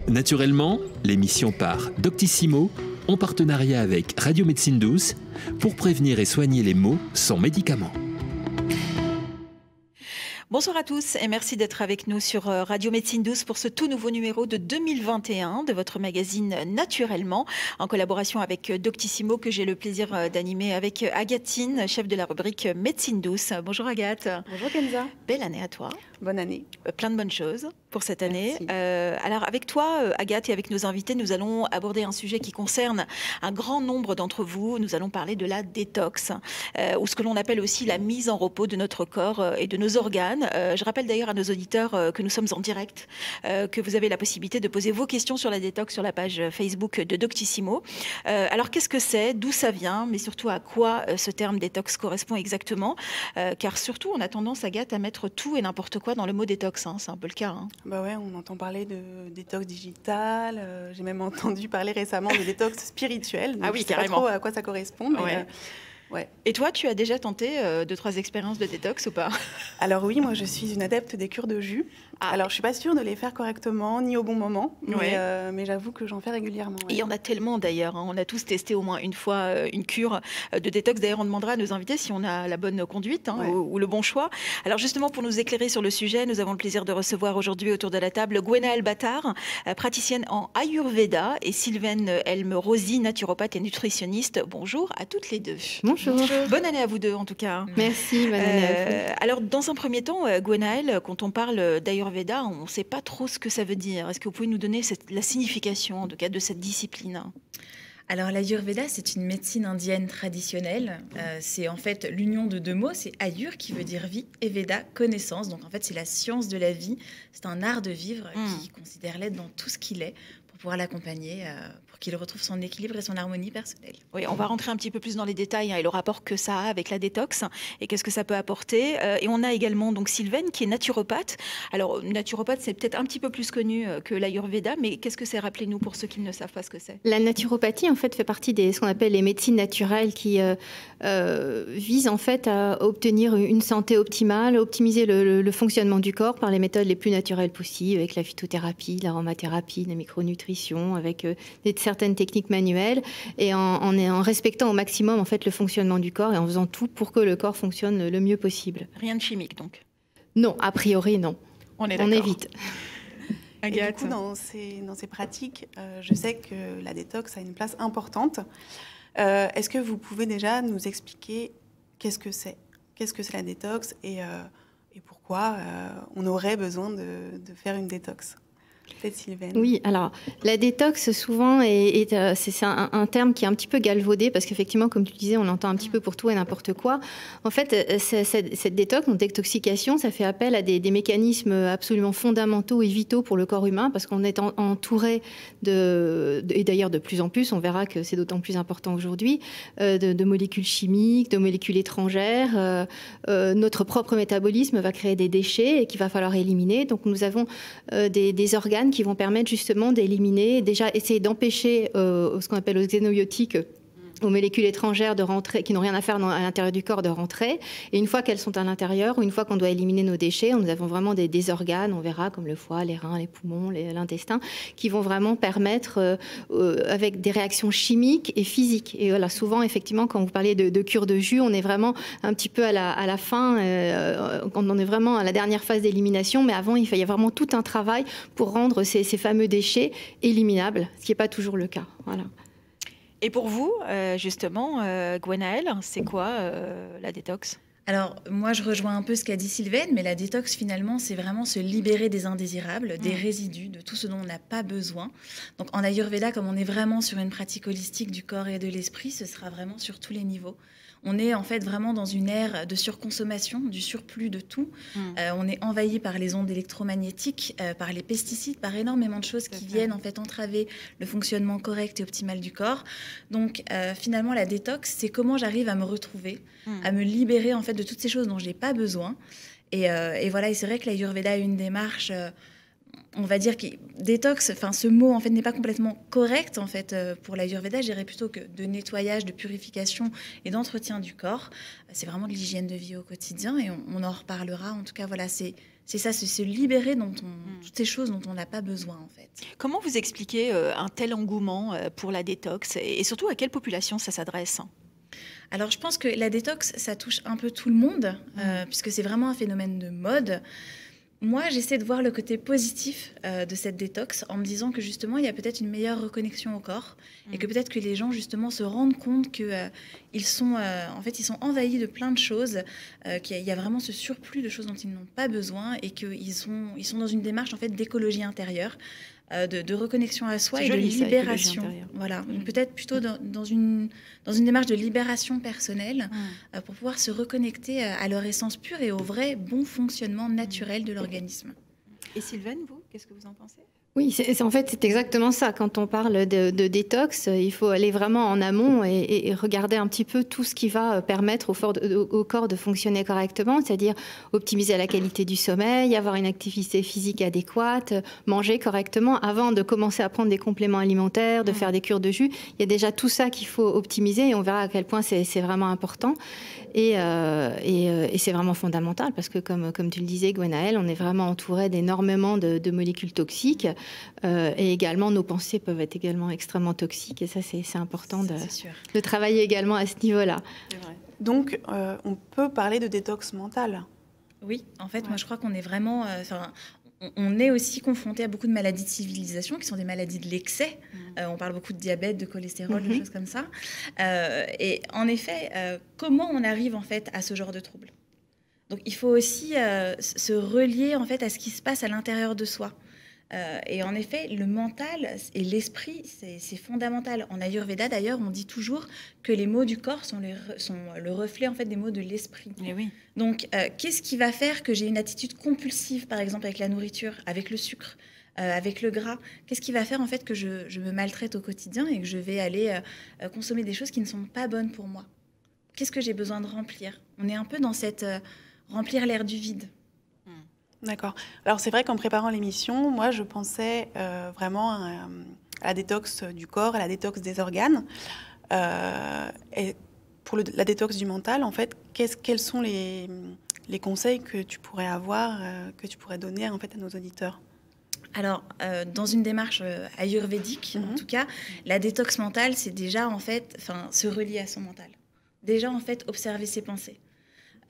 Naturellement, l'émission par Doctissimo, en partenariat avec Radio Médecine Douce, pour prévenir et soigner les maux sans médicaments. Bonsoir à tous et merci d'être avec nous sur Radio Médecine Douce pour ce tout nouveau numéro de 2021 de votre magazine Naturellement, en collaboration avec Doctissimo, que j'ai le plaisir d'animer avec Agatine, chef de la rubrique Médecine Douce. Bonjour Agathe. Bonjour Kenza. Belle année à toi. Bonne année. Plein de bonnes choses pour cette année. Merci. Alors avec toi, Agathe, et avec nos invités, nous allons aborder un sujet qui concerne un grand nombre d'entre vous. Nous allons parler de la détox, ou ce que l'on appelle aussi la mise en repos de notre corps et de nos organes. Je rappelle d'ailleurs à nos auditeurs que nous sommes en direct, que vous avez la possibilité de poser vos questions sur la détox sur la page Facebook de Doctissimo. Alors qu'est-ce que c'est, d'où ça vient, mais surtout à quoi ce terme détox correspond exactement, car surtout on a tendance, Agathe, à mettre tout et n'importe quoi dans le mot détox, hein. C'est un peu le cas. Hein. Bah ouais, on entend parler de détox digital. J'ai même entendu parler récemment de détox spirituel. Ah oui, je sais carrément. pas trop à quoi ça correspond. Mais Ouais. ouais. Et toi, tu as déjà tenté 2-3 expériences de détox ou pas? Alors oui, moi je suis une adepte des cures de jus. Alors je suis pas sûre de les faire correctement ni au bon moment, mais j'avoue que j'en fais régulièrement. Et il y en a tellement d'ailleurs, hein. On a tous testé au moins une fois une cure de détox. D'ailleurs, on demandera à nos invités si on a la bonne conduite, hein, ou le bon choix. Alors justement, pour nous éclairer sur le sujet, nous avons le plaisir de recevoir aujourd'hui autour de la table Gwenaëlle Battard, praticienne en Ayurveda, et Sylvaine Elme-Rosy, naturopathe et nutritionniste. Bonjour à toutes les deux. Bonjour. Bonne année à vous deux en tout cas. Merci, bonne année à vous. Alors dans un premier temps, Gwenaëlle, quand on parle d'Ayurveda, on ne sait pas trop ce que ça veut dire. Est-ce que vous pouvez nous donner la signification en tout cas de cette discipline? Alors l'Ayurveda, c'est une médecine indienne traditionnelle. C'est en fait l'union de deux mots. C'est Ayur qui veut dire vie et Veda, connaissance. Donc en fait, c'est la science de la vie. C'est un art de vivre qui considère l'être dans tout ce qu'il est pour pouvoir l'accompagner, pour qu'il retrouve son équilibre et son harmonie personnelle. Oui, on va rentrer un petit peu plus dans les détails, hein, et le rapport que ça a avec la détox et qu'est-ce que ça peut apporter. Et on a également donc Sylvaine qui est naturopathe. Alors naturopathe, c'est peut-être un petit peu plus connu que l'Ayurveda, mais qu'est-ce que c'est? Rappelez-nous pour ceux qui ne savent pas ce que c'est. La naturopathie en fait fait partie de ce qu'on appelle les médecines naturelles qui visent en fait à obtenir une santé optimale, optimiser le fonctionnement du corps par les méthodes les plus naturelles possibles, avec la phytothérapie, l'aromathérapie, la micronutrition, avec certaines techniques manuelles, et en respectant au maximum en fait le fonctionnement du corps et en faisant tout pour que le corps fonctionne le mieux possible. Rien de chimique donc? Non, a priori non. On évite. Et du coup, dans ces pratiques, je sais que la détox a une place importante. Est-ce que vous pouvez déjà nous expliquer qu'est-ce que c'est la détox et pourquoi on aurait besoin de faire une détox? Peut-être Sylvaine. Oui, alors la détox souvent c'est un terme qui est un petit peu galvaudé parce qu'effectivement, comme tu disais, on l'entend un petit peu pour tout et n'importe quoi. En fait, cette détox, donc détoxication, ça fait appel à des mécanismes absolument fondamentaux et vitaux pour le corps humain parce qu'on est entouré et d'ailleurs de plus en plus, on verra que c'est d'autant plus important aujourd'hui, de molécules chimiques, de molécules étrangères. Notre propre métabolisme va créer des déchets et qu'il va falloir éliminer. Donc nous avons des organes qui vont permettre justement d'éliminer, déjà essayer d'empêcher ce qu'on appelle aux xénobiotiques, aux molécules étrangères de rentrer, qui n'ont rien à faire à l'intérieur du corps, de rentrer. Et une fois qu'elles sont à l'intérieur, ou une fois qu'on doit éliminer nos déchets, nous avons vraiment des organes, on verra, comme le foie, les reins, les poumons, l'intestin, qui vont vraiment permettre, avec des réactions chimiques et physiques. Et voilà, souvent, effectivement, quand vous parlez de cure de jus, on est vraiment un petit peu à la fin, quand on est vraiment à la dernière phase d'élimination. Mais avant, il y a vraiment tout un travail pour rendre ces fameux déchets éliminables, ce qui n'est pas toujours le cas. Voilà. Et pour vous, justement, Gwenaëlle, c'est quoi la détox? Alors, moi, je rejoins un peu ce qu'a dit Sylvaine, mais la détox, finalement, c'est vraiment se libérer des indésirables, des résidus, de tout ce dont on n'a pas besoin. Donc, en Ayurveda, comme on est vraiment sur une pratique holistique du corps et de l'esprit, ce sera vraiment sur tous les niveaux. On est en fait vraiment dans une ère de surconsommation, du surplus de tout. On est envahi par les ondes électromagnétiques, par les pesticides, par énormément de choses qui viennent en fait entraver le fonctionnement correct et optimal du corps. Donc finalement, la détox, c'est comment j'arrive à me retrouver, à me libérer en fait de toutes ces choses dont je n'ai pas besoin. Et voilà, et c'est vrai que l'Ayurveda a une démarche... on va dire, détox, enfin ce mot en fait n'est pas complètement correct en fait pour l'Ayurveda. Je dirais plutôt que de nettoyage, de purification et d'entretien du corps. C'est vraiment de l'hygiène de vie au quotidien et on en reparlera. En tout cas, voilà, c'est ça, c'est se libérer toutes ces choses dont on n'a pas besoin en fait. Comment vous expliquez un tel engouement pour la détox et surtout à quelle population ça s'adresse? Alors, je pense que la détox, ça touche un peu tout le monde, puisque c'est vraiment un phénomène de mode. Moi, j'essaie de voir le côté positif de cette détox en me disant que justement, il y a peut-être une meilleure reconnexion au corps et que peut-être que les gens justement se rendent compte que ils sont envahis de plein de choses, qu'il y a vraiment ce surplus de choses dont ils n'ont pas besoin et qu'ils sont dans une démarche en fait d'écologie intérieure. De reconnexion à soi et de libération. Voilà, peut-être plutôt dans une démarche de libération personnelle pour pouvoir se reconnecter à leur essence pure et au vrai bon fonctionnement naturel de l'organisme. Et Sylvaine, vous, qu'est-ce que vous en pensez? Oui, en fait, c'est exactement ça. Quand on parle de détox, il faut aller vraiment en amont et regarder un petit peu tout ce qui va permettre au corps de fonctionner correctement, c'est-à-dire optimiser la qualité du sommeil, avoir une activité physique adéquate, manger correctement avant de commencer à prendre des compléments alimentaires, de faire des cures de jus. Il y a déjà tout ça qu'il faut optimiser et on verra à quel point c'est vraiment important. Et c'est vraiment fondamental parce que, comme tu le disais, Gwenaëlle, on est vraiment entouré d'énormément de molécules toxiques. Et également, nos pensées peuvent être également extrêmement toxiques. Et ça, c'est important de travailler également à ce niveau-là. Donc, on peut parler de détox mentale. Oui, en fait, moi, je crois qu'on est vraiment... on est aussi confronté à beaucoup de maladies de civilisation qui sont des maladies de l'excès. On parle beaucoup de diabète, de cholestérol, de choses comme ça. Et en effet, comment on arrive en fait à ce genre de troubles? Donc, il faut aussi se relier en fait à ce qui se passe à l'intérieur de soi. Et en effet, le mental et l'esprit, c'est fondamental. En Ayurveda, d'ailleurs, on dit toujours que les maux du corps sont le reflet en fait des maux de l'esprit. Oui. Donc, qu'est-ce qui va faire que j'ai une attitude compulsive, par exemple, avec la nourriture, avec le sucre, avec le gras? Qu'est-ce qui va faire en fait que je me maltraite au quotidien et que je vais aller consommer des choses qui ne sont pas bonnes pour moi? Qu'est-ce que j'ai besoin de remplir? On est un peu dans cette remplir l'air du vide. D'accord. Alors c'est vrai qu'en préparant l'émission, moi je pensais vraiment à la détox du corps, à la détox des organes. Et pour la détox du mental, en fait, quels sont les conseils que tu pourrais avoir, que tu pourrais donner en fait à nos auditeurs? Alors, dans une démarche ayurvédique, en tout cas, la détox mentale, c'est déjà en fait, se relier à son mental. Déjà en fait, observer ses pensées.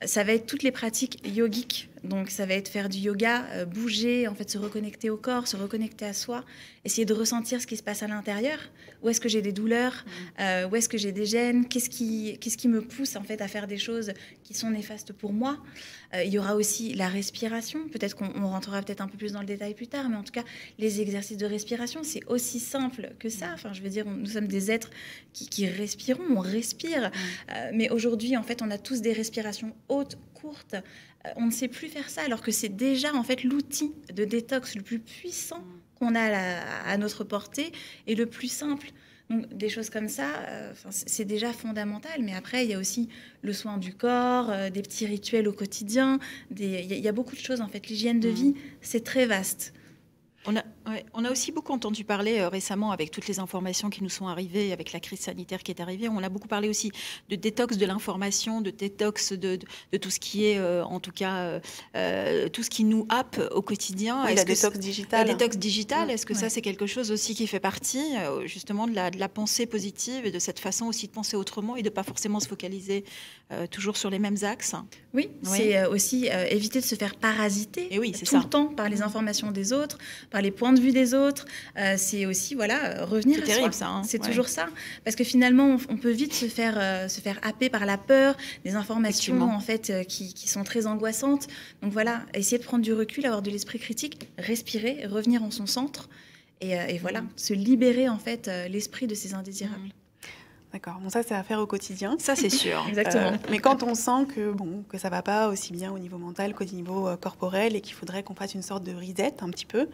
Ça va être toutes les pratiques yogiques. Donc, ça va être faire du yoga, bouger, en fait, se reconnecter au corps, se reconnecter à soi, essayer de ressentir ce qui se passe à l'intérieur. Où est-ce que j'ai des douleurs? Où est-ce que j'ai des gênes? Qu'est-ce qui me pousse, en fait, à faire des choses qui sont néfastes pour moi? Il y aura aussi la respiration. Peut-être qu'on rentrera peut-être un peu plus dans le détail plus tard, mais en tout cas, les exercices de respiration, c'est aussi simple que ça. Enfin, je veux dire, nous sommes des êtres qui respirons, on respire. Mais aujourd'hui, en fait, on a tous des respirations hautes, courtes. On ne sait plus faire ça, alors que c'est déjà en fait l'outil de détox le plus puissant qu'on a à notre portée et le plus simple. Donc, des choses comme ça, c'est déjà fondamental. Mais après, il y a aussi le soin du corps, des petits rituels au quotidien. Il y a beaucoup de choses en fait. L'hygiène de vie, c'est très vaste. On a aussi beaucoup entendu parler récemment avec toutes les informations qui nous sont arrivées, avec la crise sanitaire qui est arrivée. On a beaucoup parlé aussi de détox de l'information, de détox de tout ce qui est, en tout cas, tout ce qui nous happe au quotidien. Oui, la détox digitale. La détox digitale, est-ce que ça, c'est quelque chose aussi qui fait partie justement de la pensée positive et de cette façon aussi de penser autrement et de ne pas forcément se focaliser toujours sur les mêmes axes? Oui, c'est aussi éviter de se faire parasiter tout le temps par les informations des autres, par les points de vue des autres. C'est aussi revenir à terrible, soi. ça, hein. C'est toujours ça, parce que finalement on peut vite se faire happer par la peur, des informations en fait qui sont très angoissantes. Donc voilà, essayer de prendre du recul, avoir de l'esprit critique, respirer, revenir en son centre et voilà, se libérer en fait l'esprit de ces indésirables. D'accord, bon ça c'est à faire au quotidien. Ça c'est sûr. Exactement. Mais quand on sent que ça va pas aussi bien au niveau mental qu'au niveau corporel et qu'il faudrait qu'on fasse une sorte de reset un petit peu,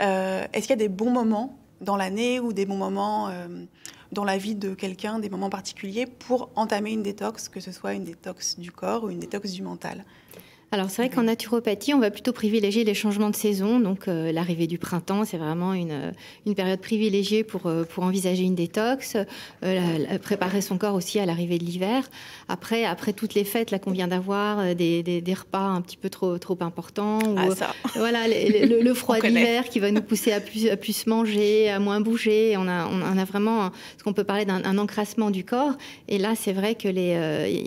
est-ce qu'il y a des bons moments dans l'année ou des bons moments dans la vie de quelqu'un, des moments particuliers pour entamer une détox, que ce soit une détox du corps ou une détox du mental? Alors c'est vrai qu'en naturopathie, on va plutôt privilégier les changements de saison. Donc l'arrivée du printemps, c'est vraiment une période privilégiée pour envisager une détox, préparer son corps aussi à l'arrivée de l'hiver. Après toutes les fêtes là qu'on vient d'avoir, des repas un petit peu trop importants, voilà, le froid d'hiver qui va nous pousser à plus manger, à moins bouger. On a vraiment ce qu'on peut parler d'un encrassement du corps. Et là, c'est vrai que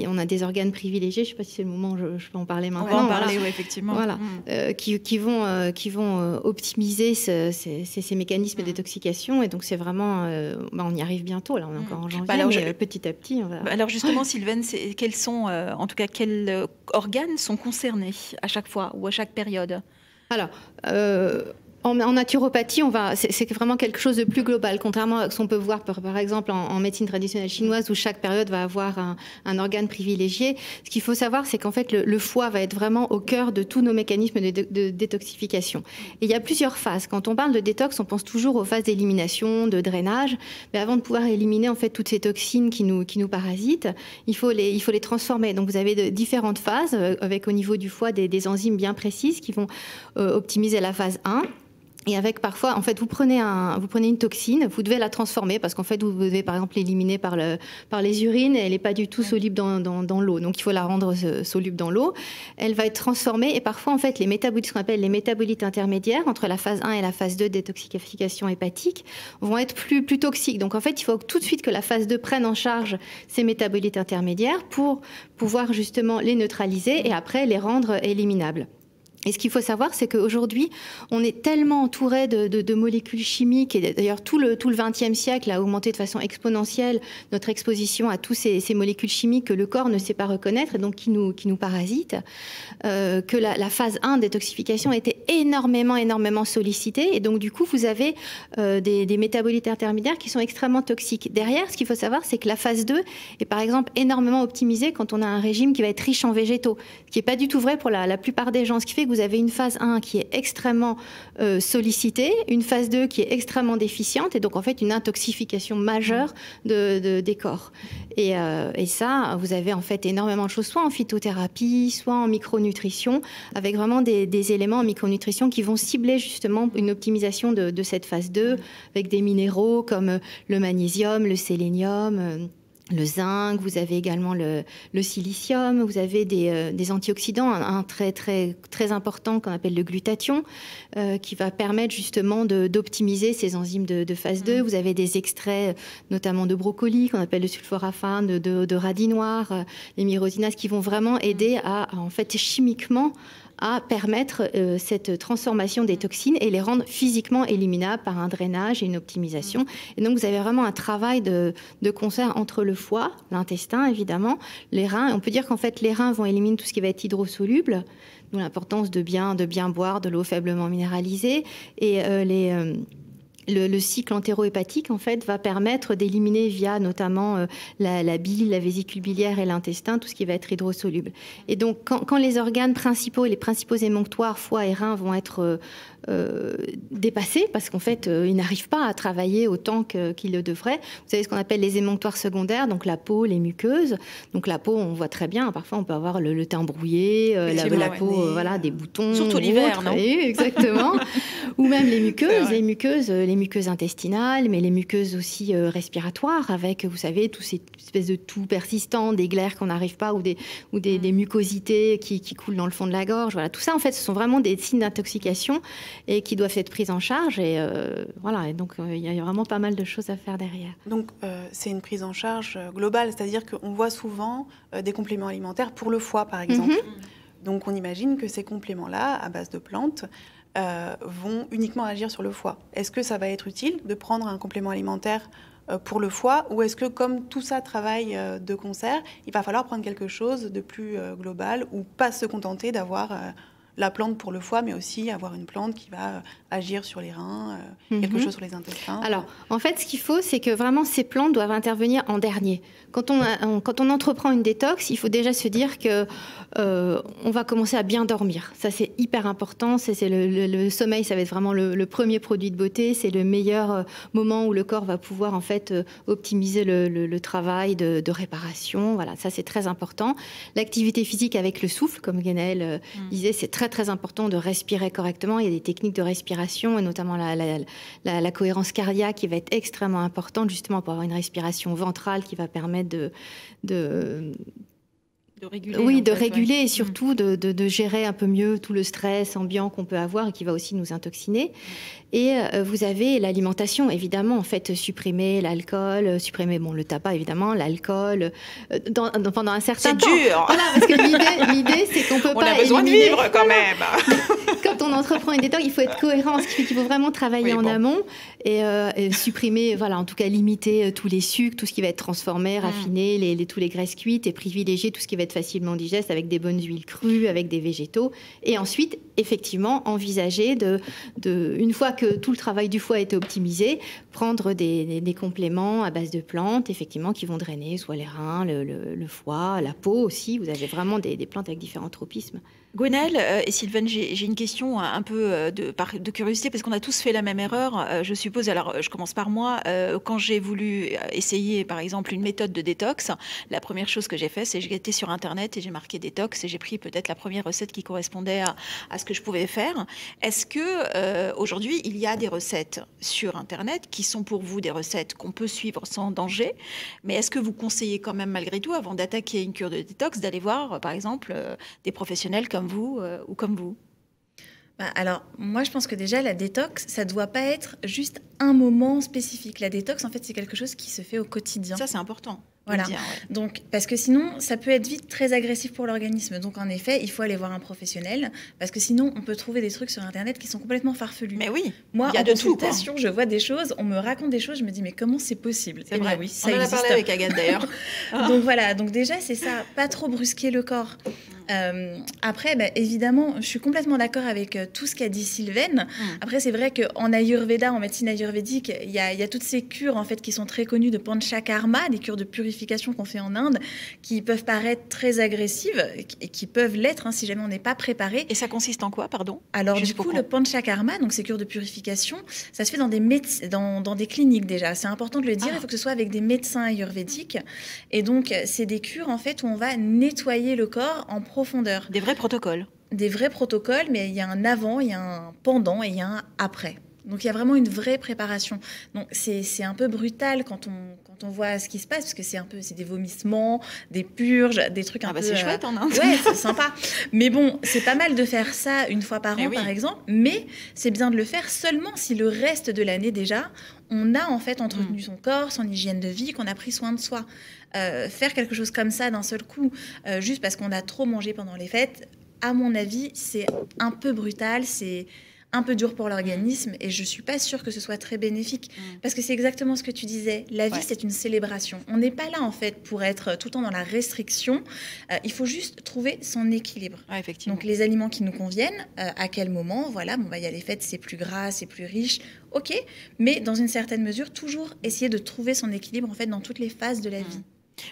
on a des organes privilégiés. Je ne sais pas si c'est le moment, je peux en parler maintenant. On va en parler, oui, effectivement. Voilà, qui vont optimiser ces mécanismes de détoxication. Et donc, c'est vraiment... on y arrive bientôt, là, on est encore en janvier, mais petit à petit, on va... Alors justement, Sylvaine, quels organes sont concernés à chaque fois ou à chaque période? Alors... En naturopathie, c'est vraiment quelque chose de plus global, contrairement à ce qu'on peut voir par exemple en médecine traditionnelle chinoise où chaque période va avoir un organe privilégié. Ce qu'il faut savoir, c'est qu'en fait le foie va être vraiment au cœur de tous nos mécanismes de détoxification. Et il y a plusieurs phases. Quand on parle de détox, on pense toujours aux phases d'élimination, de drainage. Mais avant de pouvoir éliminer en fait toutes ces toxines qui nous parasitent, il faut les transformer. Donc vous avez différentes phases avec au niveau du foie des enzymes bien précises qui vont optimiser la phase 1. Et avec parfois, en fait, vous prenez une toxine, vous devez la transformer parce qu'en fait, vous devez par exemple l'éliminer par les urines et elle n'est pas du tout soluble dans l'eau. Donc, il faut la rendre soluble dans l'eau. Elle va être transformée et parfois, en fait, les métabolites, ce qu'on appelle les métabolites intermédiaires entre la phase 1 et la phase 2 de détoxification hépatique, vont être plus toxiques. Donc, en fait, il faut tout de suite que la phase 2 prenne en charge ces métabolites intermédiaires pour pouvoir justement les neutraliser et après les rendre éliminables. Et ce qu'il faut savoir, c'est qu'aujourd'hui, on est tellement entouré de molécules chimiques, et d'ailleurs tout le XXe siècle a augmenté de façon exponentielle notre exposition à tous ces molécules chimiques que le corps ne sait pas reconnaître et donc qui nous parasitent, que la phase 1 de détoxification a été énormément sollicitée. Et donc du coup, vous avez des métabolites intermédiaires qui sont extrêmement toxiques. Derrière, ce qu'il faut savoir, c'est que la phase 2 est par exemple énormément optimisée quand on a un régime qui va être riche en végétaux, ce qui n'est pas du tout vrai pour la plupart des gens. Ce qui fait que vous avez une phase 1 qui est extrêmement sollicitée, une phase 2 qui est extrêmement déficiente, et donc en fait une intoxification majeure des corps. Et ça, vous avez en fait énormément de choses, soit en phytothérapie, soit en micronutrition, avec vraiment des éléments en micronutrition qui vont cibler justement une optimisation de cette phase 2, avec des minéraux comme le magnésium, le sélénium, le zinc, vous avez également le silicium, vous avez des antioxydants, un très important qu'on appelle le glutathion, qui va permettre justement d'optimiser ces enzymes de phase 2. Vous avez des extraits notamment de brocoli qu'on appelle le sulforaphane, de radis noir, les myrosinases, qui vont vraiment aider à en fait chimiquement à permettre cette transformation des toxines et les rendre physiquement éliminables par un drainage et une optimisation. Et donc, vous avez vraiment un travail de concert entre le foie, l'intestin, évidemment, les reins. On peut dire qu'en fait, les reins vont éliminer tout ce qui va être hydrosoluble, d'où l'importance de bien boire de l'eau faiblement minéralisée. Et le cycle entérohépatique, en fait, va permettre d'éliminer via notamment la bile, la vésicule biliaire et l'intestin, tout ce qui va être hydrosoluble. Et donc, quand les organes principaux, les principaux émonctoires, foie et reins, vont être dépassés, parce qu'en fait, ils n'arrivent pas à travailler autant qu'ils le devraient. Vous avez ce qu'on appelle les émonctoires secondaires, donc la peau, les muqueuses. Donc la peau, on voit très bien, parfois on peut avoir le teint brouillé, la peau, des boutons. Surtout l'hiver, non ? Exactement. Ou même les muqueuses intestinales, mais les muqueuses aussi respiratoires, avec, vous savez, tous ces espèces de toux persistants, des glaires qu'on n'arrive pas, ou des mucosités qui coulent dans le fond de la gorge. Voilà, tout ça, en fait, ce sont vraiment des signes d'intoxication et qui doivent être prises en charge. Et et donc, il y a vraiment pas mal de choses à faire derrière. Donc, c'est une prise en charge globale, c'est-à-dire qu'on voit souvent des compléments alimentaires pour le foie, par exemple. Donc, on imagine que ces compléments-là, à base de plantes, vont uniquement agir sur le foie. Est-ce que ça va être utile de prendre un complément alimentaire pour le foie, ou est-ce que comme tout ça travaille de concert, il va falloir prendre quelque chose de plus global, ou pas se contenter d'avoir la plante pour le foie, mais aussi avoir une plante qui va agir sur les reins, quelque chose sur les intestins. Alors, en fait, ce qu'il faut, c'est que vraiment ces plantes doivent intervenir en dernier. Quand on entreprend une détox, il faut déjà se dire que on va commencer à bien dormir. Ça, c'est hyper important. C'est le sommeil, ça va être vraiment le premier produit de beauté. C'est le meilleur moment où le corps va pouvoir en fait optimiser le travail de réparation. Voilà, ça c'est très important. L'activité physique avec le souffle, comme Gwenaëlle disait, c'est très très important de respirer correctement. Il y a des techniques de respiration et notamment la cohérence cardiaque qui va être extrêmement importante justement pour avoir une respiration ventrale qui va permettre de réguler. Oui, de réguler et surtout de gérer un peu mieux tout le stress ambiant qu'on peut avoir et qui va aussi nous intoxiner. Et vous avez l'alimentation, évidemment, en fait, supprimer l'alcool, supprimer le tabac, évidemment, l'alcool, pendant un certain temps. C'est dur. Voilà, parce que l'idée, c'est qu'on peut pas. On a besoin de vivre quand même. Quand on entreprend une détox, il faut être cohérent, ce qui fait qu'il faut vraiment travailler en amont et supprimer, voilà, en tout cas limiter tous les sucres, tout ce qui va être transformé, raffiné, tous les graisses cuites et privilégier tout ce qui va être facilement digeste avec des bonnes huiles crues, avec des végétaux. Et ensuite, effectivement, envisager une fois que tout le travail du foie a été optimisé, prendre des compléments à base de plantes, effectivement, qui vont drainer soit les reins, le foie, la peau aussi. Vous avez vraiment des plantes avec différents tropismes. Gwenaëlle et Sylvaine, j'ai une question un peu de curiosité, parce qu'on a tous fait la même erreur, je suppose. Alors, je commence par moi. Quand j'ai voulu essayer, par exemple, une méthode de détox, la première chose que j'ai fait, c'est que j'ai été sur Internet et j'ai marqué détox et j'ai pris peut-être la première recette qui correspondait à ce que je pouvais faire. Est-ce que aujourd'hui, il y a des recettes sur Internet qui sont pour vous des recettes qu'on peut suivre sans danger, mais est-ce que vous conseillez quand même, malgré tout, avant d'attaquer une cure de détox, d'aller voir, par exemple, des professionnels comme vous ou comme vous? Alors, moi, je pense que déjà, la détox, ça ne doit pas être juste un moment spécifique. La détox, en fait, c'est quelque chose qui se fait au quotidien. Ça, c'est important. Voilà. Dire, ouais. Donc, parce que sinon, ça peut être vite très agressif pour l'organisme. Donc, en effet, il faut aller voir un professionnel, parce que sinon, on peut trouver des trucs sur Internet qui sont complètement farfelus. Mais oui, moi, il y a en de consultation, tout, je vois des choses, on me raconte des choses, je me dis, mais comment c'est possible? C'est vrai. Oui, ça on en a parlé avec Agathe, d'ailleurs. Donc, voilà. Donc, déjà, c'est ça. Pas trop brusquer le corps. Après, évidemment, je suis complètement d'accord avec tout ce qu'a dit Sylvaine. Après, c'est vrai qu'en Ayurveda, en médecine ayurvédique, il y a toutes ces cures en fait qui sont très connues de Panchakarma, des cures de purification qu'on fait en Inde, qui peuvent paraître très agressives et qui peuvent l'être si jamais on n'est pas préparé. Et ça consiste en quoi, pardon? Alors du coup, le Panchakarma, donc ces cures de purification, ça se fait dans des cliniques déjà. C'est important de le dire. Il faut que ce soit avec des médecins ayurvédiques. Et donc, c'est des cures en fait où on va nettoyer le corps en profondeur. Des vrais protocoles. Des vrais protocoles, mais il y a un avant, il y a un pendant et il y a un après. Donc il y a vraiment une vraie préparation. Donc c'est un peu brutal quand on voit ce qui se passe, parce que c'est des vomissements, des purges, des trucs un peu... c'est chouette en Inde. Ouais, c'est sympa. Mais bon, c'est pas mal de faire ça une fois par an, par exemple, mais c'est bien de le faire seulement si le reste de l'année déjà, on a en fait entretenu son corps, son hygiène de vie, qu'on a pris soin de soi. Faire quelque chose comme ça d'un seul coup, juste parce qu'on a trop mangé pendant les fêtes, à mon avis, c'est un peu brutal, c'est un peu dur pour l'organisme et je suis pas sûre que ce soit très bénéfique parce que c'est exactement ce que tu disais. La vie, c'est une célébration. On n'est pas là en fait pour être tout le temps dans la restriction. Il faut juste trouver son équilibre. Effectivement. Donc les aliments qui nous conviennent, à quel moment, voilà, il y a les fêtes, c'est plus gras, c'est plus riche, ok, mais dans une certaine mesure, toujours essayer de trouver son équilibre en fait dans toutes les phases de la vie.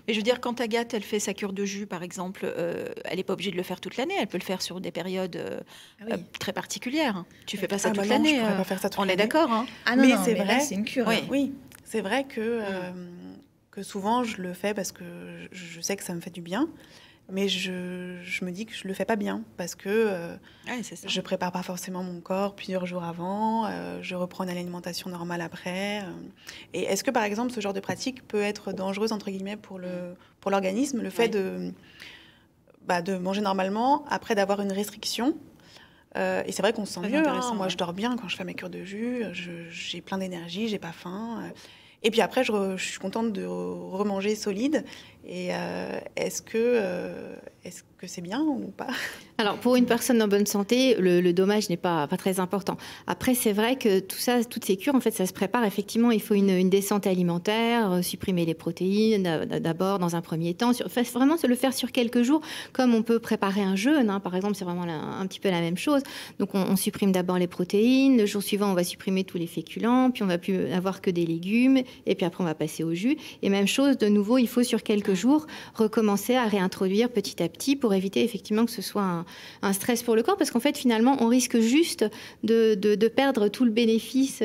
Mais je veux dire, quand Agathe, elle fait sa cure de jus, par exemple, elle n'est pas obligée de le faire toute l'année. Elle peut le faire sur des périodes très particulières. Tu ne fais pas ça toute l'année. Je pourrais pas faire ça toute l'année. On est d'accord. Hein. Mais c'est vrai, là, c'est une cure. Oui, c'est vrai que souvent, je le fais parce que je sais que ça me fait du bien. Mais je me dis que je le fais pas bien parce que je prépare pas forcément mon corps plusieurs jours avant, je reprends une alimentation normale après. Et est-ce que par exemple ce genre de pratique peut être dangereuse entre guillemets pour l'organisme, le fait de manger normalement après d'avoir une restriction? Et c'est vrai qu'on se sent mieux. Moi, je dors bien quand je fais mes cures de jus, j'ai plein d'énergie, j'ai pas faim. Et puis après, je suis contente de remanger solide. Et est-ce que est-ce que c'est bien ou pas? Alors, pour une personne en bonne santé, le dommage n'est pas très important. Après, c'est vrai que tout ça, toutes ces cures, en fait, ça se prépare. Effectivement, il faut une descente alimentaire, supprimer les protéines d'abord, dans un premier temps. Vraiment, le faire sur quelques jours, comme on peut préparer un jeûne. Hein, par exemple, c'est vraiment un petit peu la même chose. Donc, on supprime d'abord les protéines. Le jour suivant, on va supprimer tous les féculents. Puis, on va plus avoir que des légumes. Et puis après, on va passer au jus. Et même chose, de nouveau, il faut sur quelques jours recommencer à réintroduire petit à petit pour éviter effectivement que ce soit un stress pour le corps, parce qu'en fait, finalement, on risque juste de perdre tout le bénéfice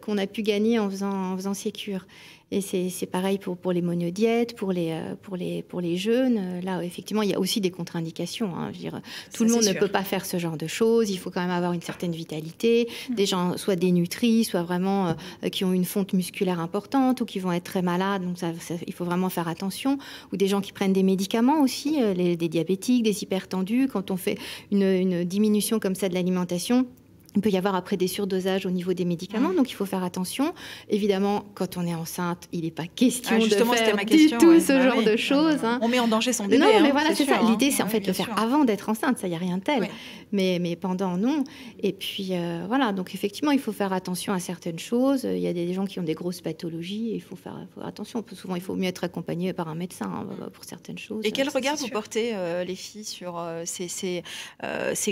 qu'on a pu gagner en faisant ces cures. Et c'est pareil pour les monodiètes, pour les jeûnes. Là, effectivement, il y a aussi des contre-indications. Hein. Je veux dire, tout le monde ne peut pas faire ce genre de choses. Il faut quand même avoir une certaine vitalité. Des gens soit dénutris, soit vraiment qui ont une fonte musculaire importante ou qui vont être très malades. Donc, il faut vraiment faire attention. Ou des gens qui prennent des médicaments aussi, des diabétiques, des hypertendus. Quand on fait une diminution comme ça de l'alimentation, il peut y avoir après des surdosages au niveau des médicaments, donc il faut faire attention. Évidemment, quand on est enceinte, il n'est pas question de faire du tout ce genre de choses. Hein. On met en danger son bébé. Non, mais voilà, c'est ça. L'idée, c'est en fait de le faire avant d'être enceinte, ça, il n'y a rien de tel. Oui. Mais pendant, non. Et puis, voilà, donc effectivement, il faut faire attention à certaines choses. Il y a des gens qui ont des grosses pathologies, et il faut faire attention. Souvent, il faut mieux être accompagné par un médecin pour certaines choses. Et quel regard vous portez, les filles, sur ces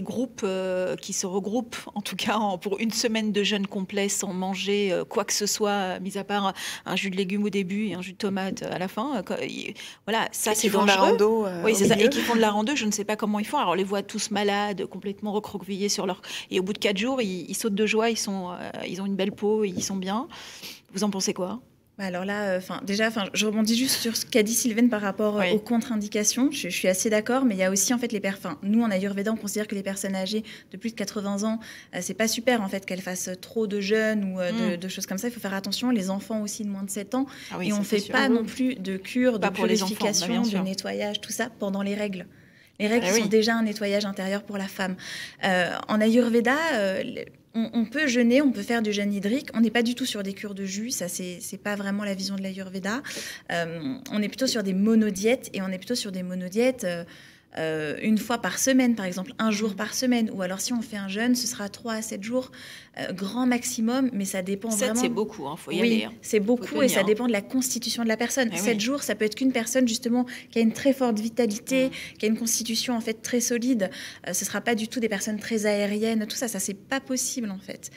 groupes qui se regroupent, en tout cas pour une semaine de jeûne complet sans manger quoi que ce soit, mis à part un jus de légumes au début et un jus de tomate à la fin. Voilà, ça c'est dangereux. Font de la rando, oui, c'est ça. Et qui font de la rando, je ne sais pas comment ils font. Alors on les voit tous malades, complètement recroquevillés sur leur... Et au bout de 4 jours, ils sautent de joie, ils ont une belle peau, ils sont bien. Vous en pensez quoi ? Alors là, je rebondis juste sur ce qu'a dit Sylvaine par rapport aux contre-indications. Je suis assez d'accord, mais il y a aussi en fait nous en Ayurveda, on considère que les personnes âgées de plus de 80 ans, c'est pas super en fait qu'elles fassent trop de jeûne ou de choses comme ça. Il faut faire attention. Les enfants aussi de moins de 7 ans, et on fait pas non plus de cure, de purification, de nettoyage, tout ça pendant les règles. Les règles sont déjà un nettoyage intérieur pour la femme. En Ayurveda, on peut jeûner, on peut faire du jeûne hydrique. On n'est pas du tout sur des cures de jus. Ça, c'est pas vraiment la vision de l'Ayurveda. On est plutôt sur des monodiètes, et on est plutôt sur des monodiètes une fois par semaine, par exemple, un jour par semaine. Ou alors, si on fait un jeûne, ce sera 3 à 7 jours, grand maximum, mais ça dépend 7, vraiment... c'est beaucoup, faut y aller. Hein. C'est beaucoup, et ça dépend de la constitution de la personne. 7 jours, ça peut être qu'une personne, justement, qui a une très forte vitalité, qui a une constitution, en fait, très solide. Ce ne sera pas du tout des personnes très aériennes, tout ça, c'est pas possible, en fait.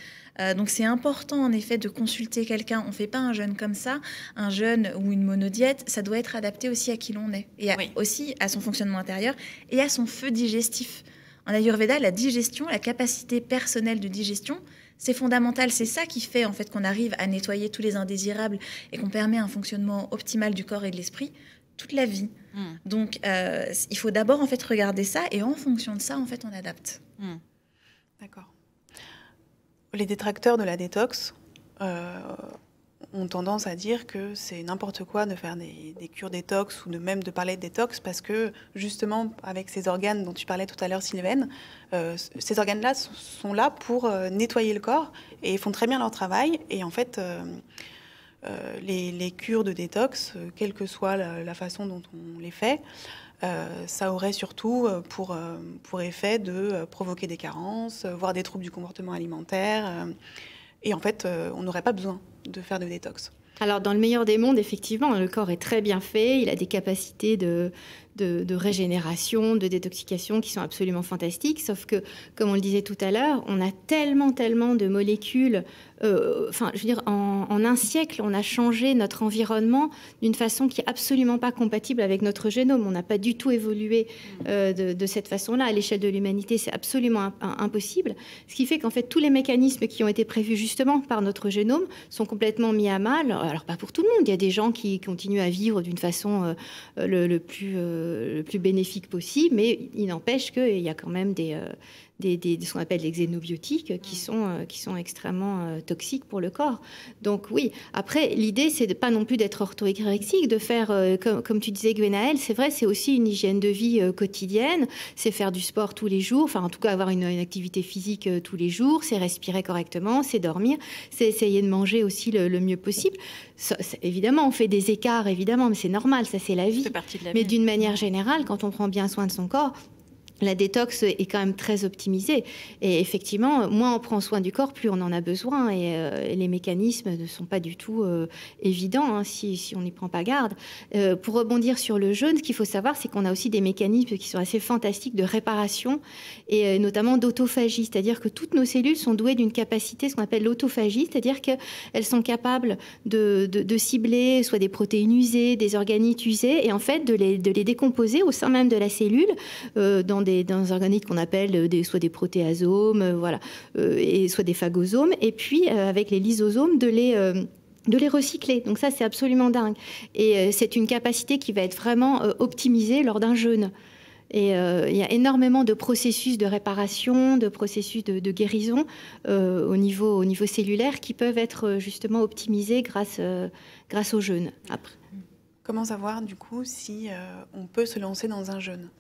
Donc c'est important en effet de consulter quelqu'un. On ne fait pas un jeûne comme ça, un jeûne ou une monodiète, ça doit être adapté aussi à qui l'on est, et aussi à son fonctionnement intérieur et à son feu digestif. En Ayurveda, la digestion, la capacité personnelle de digestion, c'est fondamental. C'est ça qui fait en fait qu'on arrive à nettoyer tous les indésirables et qu'on permet un fonctionnement optimal du corps et de l'esprit toute la vie. Donc il faut d'abord en fait regarder ça, et en fonction de ça en fait on adapte. D'accord. Les détracteurs de la détox ont tendance à dire que c'est n'importe quoi de faire des cures détox, ou même de parler de détox, parce que justement, avec ces organes dont tu parlais tout à l'heure, Sylvaine, ces organes-là sont là pour nettoyer le corps, et font très bien leur travail. Et en fait, les cures de détox, quelle que soit la façon dont on les fait, ça aurait surtout pour effet de provoquer des carences, voire des troubles du comportement alimentaire. Et en fait, on n'aurait pas besoin de faire de détox. Alors, dans le meilleur des mondes, effectivement, le corps est très bien fait. Il a des capacités de régénération, de détoxication qui sont absolument fantastiques. Sauf que, comme on le disait tout à l'heure, on a tellement de molécules. Je veux dire, en un siècle, on a changé notre environnement d'une façon qui est absolument pas compatible avec notre génome. On n'a pas du tout évolué de cette façon-là. À l'échelle de l'humanité, c'est absolument impossible. Ce qui fait qu'en fait, tous les mécanismes qui ont été prévus justement par notre génome sont complètement mis à mal. Alors, pas pour tout le monde. Il y a des gens qui continuent à vivre d'une façon le plus bénéfique possible, mais il n'empêche qu'il y a quand même ce qu'on appelle les xénobiotiques qui sont extrêmement toxiques pour le corps. Donc oui, après, l'idée, c'est de pas non plus d'être orthoécrectique, de faire, comme tu disais, Gwenaëlle, c'est vrai, c'est aussi une hygiène de vie quotidienne, c'est faire du sport tous les jours, enfin en tout cas avoir une activité physique tous les jours, c'est respirer correctement, c'est dormir, c'est essayer de manger aussi le mieux possible. Ça, évidemment, on fait des écarts, évidemment, mais c'est normal, ça c'est la vie. C'est partie de la vie. Mais d'une manière générale, quand on prend bien soin de son corps, la détox est quand même très optimisée. Et effectivement, moins on prend soin du corps, plus on en a besoin. Et les mécanismes ne sont pas du tout évidents hein, si on n'y prend pas garde. Pour rebondir sur le jeûne, ce qu'il faut savoir, c'est qu'on a aussi des mécanismes qui sont assez fantastiques de réparation et notamment d'autophagie. C'est-à-dire que toutes nos cellules sont douées d'une capacité, ce qu'on appelle l'autophagie, c'est-à-dire qu'elles sont capables de cibler soit des protéines usées, des organites usés, et en fait de les décomposer au sein même de la cellule dans des organites qu'on appelle soit des protéasomes, voilà, et soit des phagosomes, et puis avec les lysosomes de les recycler. Donc ça, c'est absolument dingue. Et c'est une capacité qui va être vraiment optimisée lors d'un jeûne. Et il y a énormément de processus de réparation, de processus de guérison au niveau cellulaire qui peuvent être justement optimisés grâce au jeûne. Après. Comment savoir, du coup, si on peut se lancer dans un jeûne ?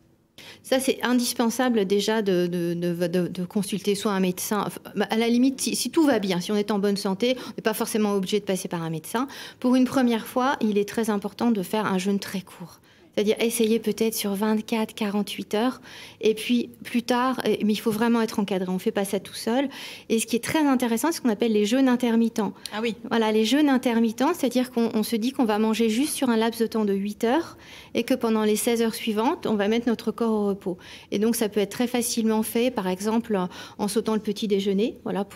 Ça, c'est indispensable déjà de consulter soit un médecin. Enfin, à la limite, si tout va bien, si on est en bonne santé, on n'est pas forcément obligé de passer par un médecin. Pour une première fois, il est très important de faire un jeûne très court. C'est-à-dire essayer peut-être sur 24, 48 heures. Et puis plus tard, mais il faut vraiment être encadré. On ne fait pas ça tout seul. Et ce qui est très intéressant, c'est ce qu'on appelle les jeûnes intermittents. Ah oui. Voilà, les jeûnes intermittents, c'est-à-dire qu'on se dit qu'on va manger juste sur un laps de temps de 8 heures et que pendant les 16 heures suivantes, on va mettre notre corps au repos. Et donc ça peut être très facilement fait, par exemple, en sautant le petit déjeuner. Voilà,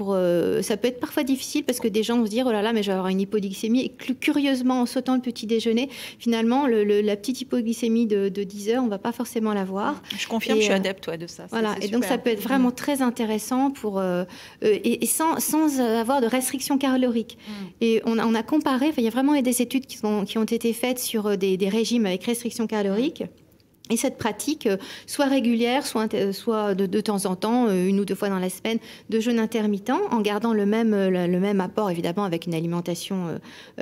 ça peut être parfois difficile parce que des gens vont se dire « Oh là là, mais je vais avoir une hypoglycémie ». Et curieusement, en sautant le petit déjeuner, finalement, la petite hypoglycémie de 10 heures, on ne va pas forcément l'avoir. Je confirme, je suis adepte de ça. Voilà, et donc ça peut être vraiment très intéressant et sans avoir de restrictions caloriques. Et on a comparé, il y a vraiment des études qui ont été faites sur des régimes avec restrictions caloriques. Et cette pratique, soit régulière, soit de temps en temps, 1 ou 2 fois dans la semaine, de jeûne intermittent, en gardant le même apport, évidemment, avec une alimentation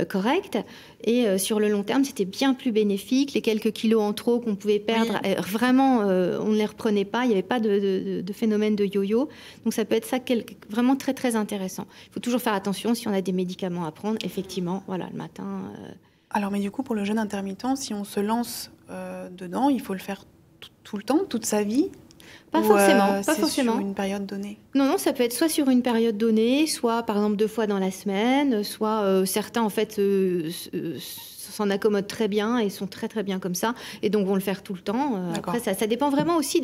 correcte. Et sur le long terme, c'était bien plus bénéfique. Les quelques kilos en trop qu'on pouvait perdre, vraiment, on ne les reprenait pas. Il n'y avait pas de phénomène de yo-yo. Donc ça peut être ça vraiment très, très intéressant. Il faut toujours faire attention si on a des médicaments à prendre. Effectivement, voilà, le matin... Alors, mais du coup, pour le jeûne intermittent, si on se lance dedans, il faut le faire tout le temps, toute sa vie ? Pas forcément. Sur une période donnée ? Non, ça peut être soit sur une période donnée, soit par exemple 2 fois dans la semaine, soit certains en fait s'en accommodent très bien et sont très très bien comme ça et donc vont le faire tout le temps. Après, ça dépend vraiment aussi.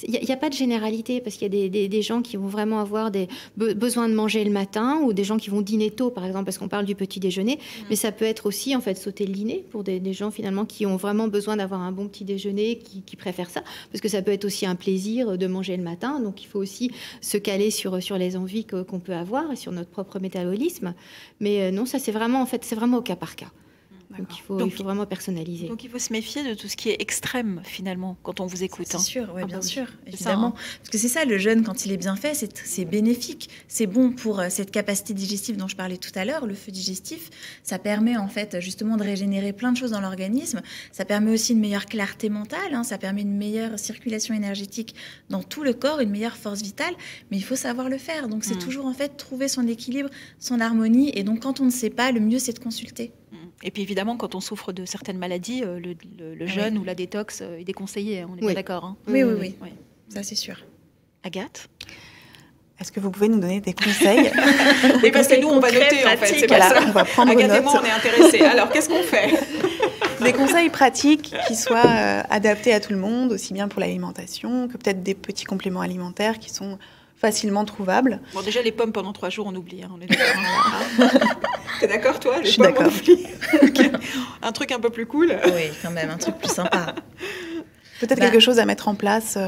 Il n'y a pas de généralité parce qu'il y a des gens qui vont vraiment avoir besoin de manger le matin ou des gens qui vont dîner tôt, par exemple, parce qu'on parle du petit déjeuner. Mais ça peut être aussi en fait sauter le dîner pour des gens finalement qui ont vraiment besoin d'avoir un bon petit déjeuner, qui préfèrent ça, parce que ça peut être aussi un plaisir de manger le matin. Donc il faut aussi se caler sur les envies qu'on peut avoir et sur notre propre métabolisme. Mais non, ça c'est vraiment au cas par cas. Donc il faut vraiment personnaliser. Donc il faut se méfier de tout ce qui est extrême finalement quand on vous écoute. C'est sûr, oui, bien sûr, évidemment. Ça, parce que c'est ça, le jeûne, quand il est bien fait, c'est bénéfique. C'est bon pour cette capacité digestive dont je parlais tout à l'heure, le feu digestif. Ça permet en fait justement de régénérer plein de choses dans l'organisme. Ça permet aussi une meilleure clarté mentale, ça permet une meilleure circulation énergétique dans tout le corps, une meilleure force vitale. Mais il faut savoir le faire. Donc c'est toujours en fait trouver son équilibre, son harmonie. Et donc quand on ne sait pas, le mieux c'est de consulter. Et puis évidemment, quand on souffre de certaines maladies, le jeûne ou la détox est déconseillé, on est bien d'accord. Hein. Oui, ça c'est sûr. Agathe ? Est-ce que vous pouvez nous donner des conseils ? Oui, parce que nous, on va noter en fait, c'est pas ça. On va prendre Agathe note. et moi, on est intéressés. Alors, qu'est-ce qu'on fait ? Des conseils pratiques qui soient adaptés à tout le monde, aussi bien pour l'alimentation que peut-être des petits compléments alimentaires qui sont facilement trouvables. Bon, déjà, les pommes pendant 3 jours, on oublie. On est d'accord. T'es d'accord, toi ? Je suis d'accord. Okay. Un truc un peu plus cool. Oui, quand même, un truc plus sympa. Peut-être quelque chose à mettre en place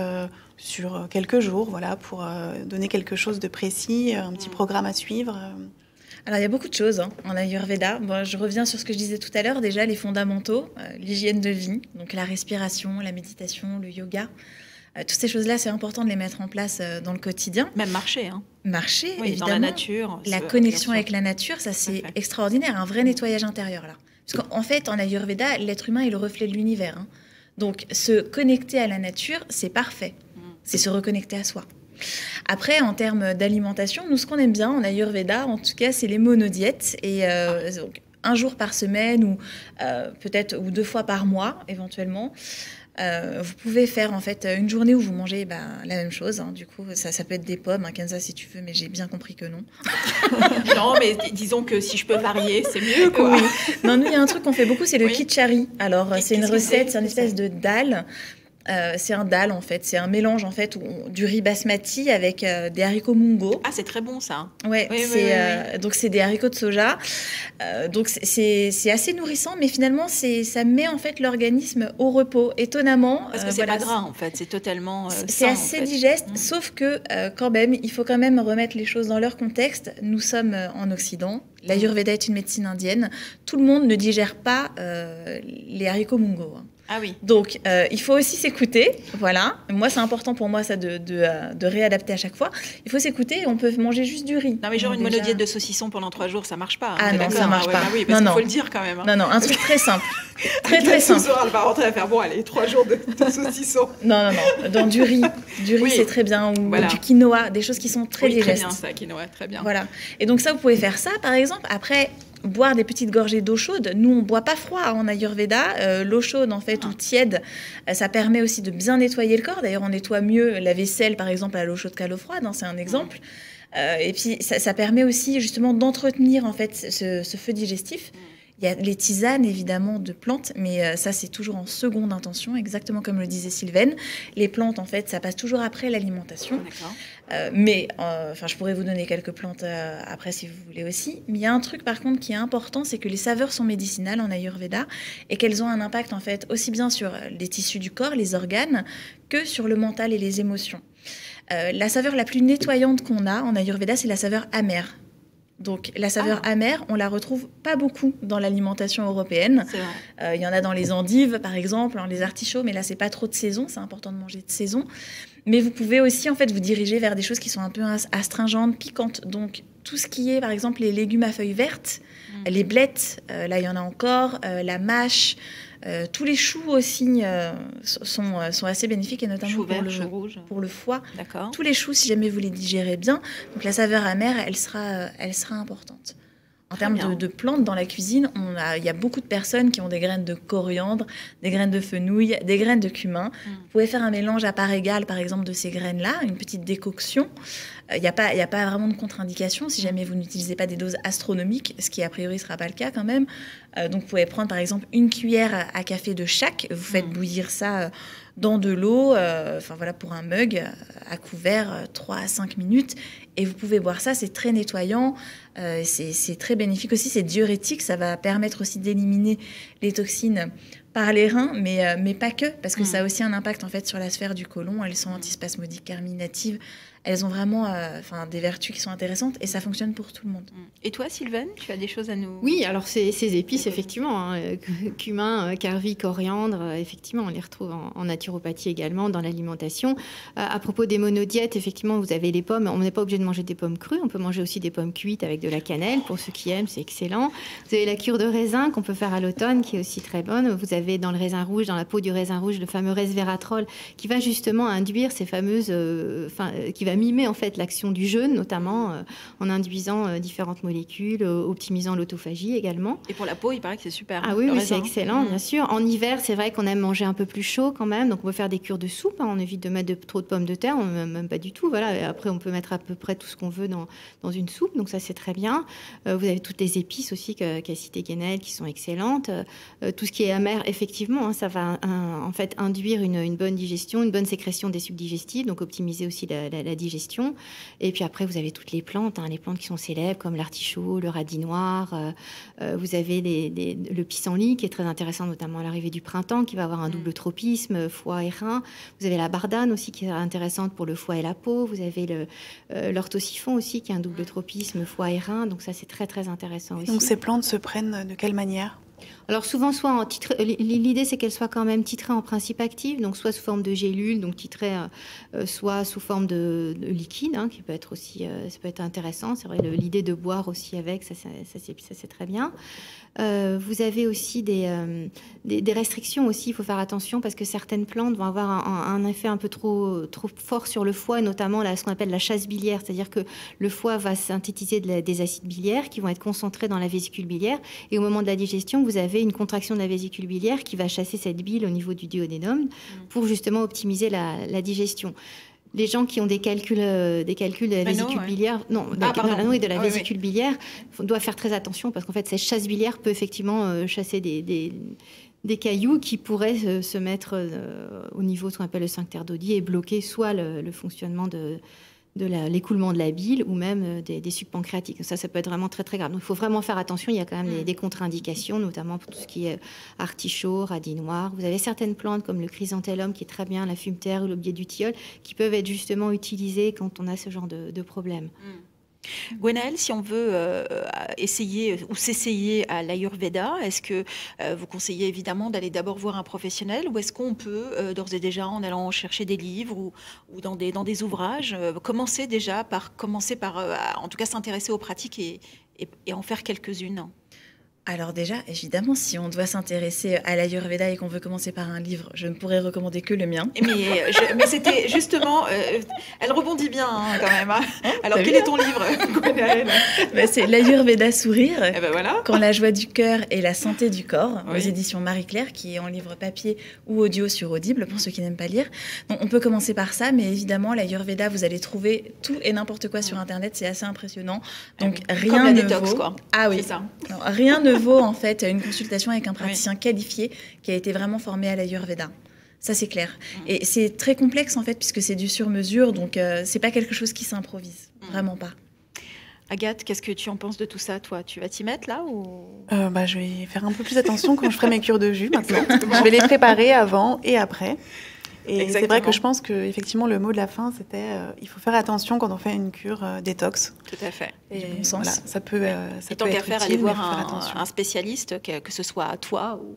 sur quelques jours, voilà, pour donner quelque chose de précis, un petit programme à suivre. Alors, il y a beaucoup de choses en Ayurveda. Bon, je reviens sur ce que je disais tout à l'heure. Déjà, les fondamentaux, l'hygiène de vie, donc la respiration, la méditation, le yoga. Toutes ces choses-là, c'est important de les mettre en place dans le quotidien. Même marcher, hein. Marcher, oui, évidemment. Dans la nature. La connexion avec la nature, ça c'est extraordinaire, un vrai nettoyage intérieur là. Parce qu'en fait, en Ayurveda, l'être humain est le reflet de l'univers. Hein. Donc, se connecter à la nature, c'est parfait. C'est se reconnecter à soi. Après, en termes d'alimentation, nous, ce qu'on aime bien en Ayurveda, en tout cas, c'est les monodiètes. Et donc, un jour par semaine ou peut-être 2 fois par mois, éventuellement. Vous pouvez faire en fait une journée où vous mangez la même chose. Hein. Du coup, ça peut être des pommes, un Kansas si tu veux, mais j'ai bien compris que non. Non, mais disons que si je peux varier, c'est mieux, quoi. Oui. Non, nous, il y a un truc qu'on fait beaucoup, c'est le khichari. Alors, c'est une recette, c'est une espèce de dal. C'est un dal en fait, c'est un mélange en fait du riz basmati avec des haricots mungo. Ah, c'est très bon ça. Ouais, oui, donc c'est des haricots de soja. Donc c'est assez nourrissant, mais finalement ça met en fait l'organisme au repos, étonnamment. Parce que c'est pas gras en fait, c'est totalement. C'est assez digeste, sauf que quand même, il faut quand même remettre les choses dans leur contexte. Nous sommes en Occident. L'Ayurveda est une médecine indienne. Tout le monde ne digère pas les haricots mungo. Hein. Ah oui. Donc, il faut aussi s'écouter. Voilà. Moi, c'est important pour moi, ça, de réadapter à chaque fois. Il faut s'écouter. On peut manger juste du riz. Non, mais genre une monodiète de saucisson pendant 3 jours, ça marche pas. Hein. Ah non, ça marche pas. Bah oui, parce qu'il faut le dire quand même. Hein. Non, un truc très simple. Très simple. Ce soir, elle va rentrer à faire, bon, allez, 3 jours de saucisson. Non. Dans du riz. Du riz, c'est très bien. Ou du quinoa. Des choses qui sont très digestes. Très bien, ça, quinoa, très bien. Voilà. Et donc ça, vous pouvez faire ça, par exemple. Après, boire des petites gorgées d'eau chaude. Nous, on ne boit pas froid en Ayurveda. L'eau chaude, en fait, ou tiède, ça permet aussi de bien nettoyer le corps. D'ailleurs, on nettoie mieux la vaisselle, par exemple, à l'eau chaude qu'à l'eau froide. Hein, c'est un exemple. Et puis, ça permet aussi, justement, d'entretenir, en fait, ce feu digestif. Il y a les tisanes, évidemment, de plantes, mais ça, c'est toujours en seconde intention, exactement comme le disait Sylvaine. Les plantes, en fait, ça passe toujours après l'alimentation. Mais je pourrais vous donner quelques plantes après, si vous voulez aussi. Mais il y a un truc, par contre, qui est important, c'est que les saveurs sont médicinales en Ayurveda et qu'elles ont un impact, en fait, aussi bien sur les tissus du corps, les organes, que sur le mental et les émotions. La saveur la plus nettoyante qu'on a en Ayurveda, c'est la saveur amère. Donc, la saveur amère, on la retrouve pas beaucoup dans l'alimentation européenne. Il y en a dans les endives, par exemple, les artichauts, mais là, c'est pas trop de saison. C'est important de manger de saison. Mais vous pouvez aussi, en fait, vous diriger vers des choses qui sont un peu astringentes, piquantes. Donc, tout ce qui est, par exemple, les légumes à feuilles vertes, les blettes, là, il y en a encore, la mâche, tous les choux aussi sont assez bénéfiques, et notamment pour le foie. D'accord. Tous les choux, si jamais vous les digérez bien. Donc, la saveur amère, elle sera importante. En termes de plantes dans la cuisine, il y a beaucoup de personnes qui ont des graines de coriandre, des graines de fenouil, des graines de cumin. Vous pouvez faire un mélange à part égale, par exemple, de ces graines-là, une petite décoction. Il n'y a pas vraiment de contre-indication si jamais vous n'utilisez pas des doses astronomiques, ce qui a priori ne sera pas le cas quand même. Donc vous pouvez prendre par exemple une cuillère à café de chaque, vous faites bouillir ça dans de l'eau, pour un mug à couvert 3 à 5 minutes, et vous pouvez boire ça, c'est très nettoyant, c'est très bénéfique aussi, c'est diurétique, ça va permettre aussi d'éliminer les toxines par les reins, mais pas que, parce que ça a aussi un impact en fait sur la sphère du côlon. Elles sont antispasmodiques, carminatives. Elles ont vraiment des vertus qui sont intéressantes et ça fonctionne pour tout le monde. Et toi, Sylvaine, tu as des choses à nous... Oui, alors ces épices, effectivement, cumin, carvi, coriandre, effectivement, on les retrouve en naturopathie également, dans l'alimentation. À propos des monodiètes, effectivement, vous avez les pommes. On n'est pas obligé de manger des pommes crues. On peut manger aussi des pommes cuites avec de la cannelle. Pour ceux qui aiment, c'est excellent. Vous avez la cure de raisin qu'on peut faire à l'automne, qui est aussi très bonne. Vous avez dans le raisin rouge, dans la peau du raisin rouge, le fameux resveratrol, qui va justement induire ces fameuses... qui va mimer en fait l'action du jeûne, notamment en induisant différentes molécules, optimisant l'autophagie également. Et pour la peau, il paraît que c'est super. Ah oui, c'est excellent, bien sûr. En hiver, c'est vrai qu'on aime manger un peu plus chaud quand même, donc on peut faire des cures de soupe. On évite de mettre trop de pommes de terre, même pas du tout. Voilà. Et après, on peut mettre à peu près tout ce qu'on veut dans une soupe, donc ça c'est très bien. Vous avez toutes les épices aussi qu'a cité Guénel qui sont excellentes. Tout ce qui est amer, effectivement, ça va en fait induire une bonne digestion, une bonne sécrétion des sucs digestifs, donc optimiser aussi la digestion. Et puis après, vous avez toutes les plantes qui sont célèbres, comme l'artichaut, le radis noir. Vous avez le pissenlit, qui est très intéressant, notamment à l'arrivée du printemps, qui va avoir un double tropisme, foie et rein. Vous avez la bardane aussi, qui est intéressante pour le foie et la peau. Vous avez l'orthosiphon aussi, qui est un double tropisme, foie et rein. Donc ça, c'est très, très intéressant aussi. Donc ces plantes se prennent de quelle manière ? Alors souvent, l'idée c'est qu'elle soit quand même titrée en principe actif, donc soit sous forme de gélule, donc titrée soit sous forme de liquide, hein, qui peut être aussi, ça peut être intéressant. C'est vrai, l'idée de boire aussi avec, ça c'est très bien. Vous avez aussi des restrictions aussi, il faut faire attention parce que certaines plantes vont avoir un effet un peu trop fort sur le foie, et notamment ce qu'on appelle la chasse biliaire, c'est-à-dire que le foie va synthétiser des acides biliaires qui vont être concentrés dans la vésicule biliaire, et au moment de la digestion, vous avez une contraction de la vésicule biliaire qui va chasser cette bile au niveau du duodénum pour justement optimiser la digestion. Les gens qui ont des calculs de la vésicule biliaire, et de la vésicule biliaire, doivent faire très attention parce qu'en fait, cette chasse biliaire peut effectivement chasser des cailloux qui pourraient se mettre au niveau de ce qu'on appelle le sphincter d'Oddi et bloquer soit le fonctionnement de l'écoulement de la bile ou même des sucs pancréatiques. Ça peut être vraiment très très grave. Donc il faut vraiment faire attention, il y a quand même des contre-indications, notamment pour tout ce qui est artichaut, radis noir. Vous avez certaines plantes comme le chrysanthellum qui est très bien, la fumeterre ou l'aubier du tilleul, qui peuvent être justement utilisées quand on a ce genre de problème. Gwenaëlle, si on veut essayer ou s'essayer à l'Ayurveda, est-ce que vous conseillez évidemment d'aller d'abord voir un professionnel, ou est-ce qu'on peut d'ores et déjà, en allant chercher des livres ou dans des ouvrages, commencer par en tout cas s'intéresser aux pratiques et en faire quelques-unes? Alors déjà, évidemment, si on doit s'intéresser à l'Ayurveda et qu'on veut commencer par un livre, je ne pourrais recommander que le mien. Mais c'était justement... elle rebondit bien quand même. Hein. Alors, quel est ton livre, Gwenaëlle? C'est l'Ayurveda Sourire, voilà. Quand la joie du cœur et la santé du corps, aux éditions Marie-Claire, qui est en livre papier ou audio sur Audible, pour ceux qui n'aiment pas lire. Donc, on peut commencer par ça, mais évidemment, l'Ayurveda, vous allez trouver tout et n'importe quoi sur Internet, c'est assez impressionnant. Donc, rien comme la ne détox, vaut... quoi. Ah oui, c'est ça. Non, rien ne vaut en fait une consultation avec un praticien qualifié qui a été vraiment formé à l'Ayurveda. Ça, c'est clair. Et c'est très complexe en fait puisque c'est du sur-mesure, donc c'est pas quelque chose qui s'improvise, vraiment pas. Agathe, qu'est-ce que tu en penses de tout ça, toi? Tu vas t'y mettre là ou... Je vais faire un peu plus attention quand je ferai mes cures de jus maintenant. Je vais les préparer avant et après. Et c'est vrai que je pense qu'effectivement, le mot de la fin, c'était il faut faire attention quand on fait une cure détox. Tout à fait. Et du bon sens. Voilà, ça peut tant qu'à faire, aller voir un spécialiste, que ce soit toi ou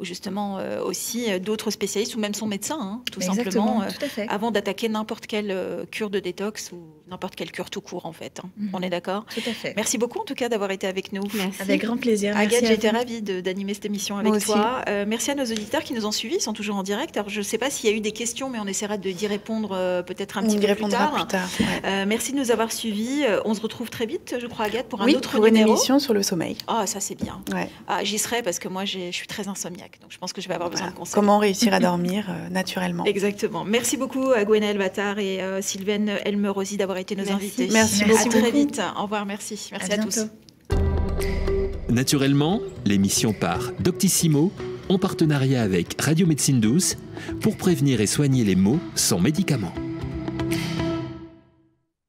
justement aussi d'autres spécialistes, ou même son médecin, hein, tout simplement, tout à fait. avant d'attaquer n'importe quelle cure de détox ou n'importe quelle cure tout court, en fait. Hein. On est d'accord? Tout à fait. Merci beaucoup, en tout cas, d'avoir été avec nous. Merci. Avec grand plaisir. Agathe, j'ai été ravie d'animer cette émission avec Moi toi. Merci à nos auditeurs qui nous ont suivis, ils sont toujours en direct. Alors, je ne sais pas s'il y a eu des questions, mais on essaiera d'y répondre peut-être un petit peu plus tard. Ouais. Merci de nous avoir suivis. On se retrouve très vite, je crois, Agathe, pour un autre pour une numéro. émission sur le sommeil. Ah, ça c'est bien. Ouais. J'y serai parce que moi, je suis très insomniaque, donc je pense que je vais avoir besoin de conseils. Comment réussir à dormir naturellement. Exactement. Merci beaucoup à Gwenaëlle Battard et Sylvaine Elmer-Rosy d'avoir été nos invités. Merci beaucoup. À très vite. Au revoir, merci. Merci à tous. Naturellement, l'émission par Doctissimo, en partenariat avec Radio Médecine Douce, pour prévenir et soigner les maux sans médicaments.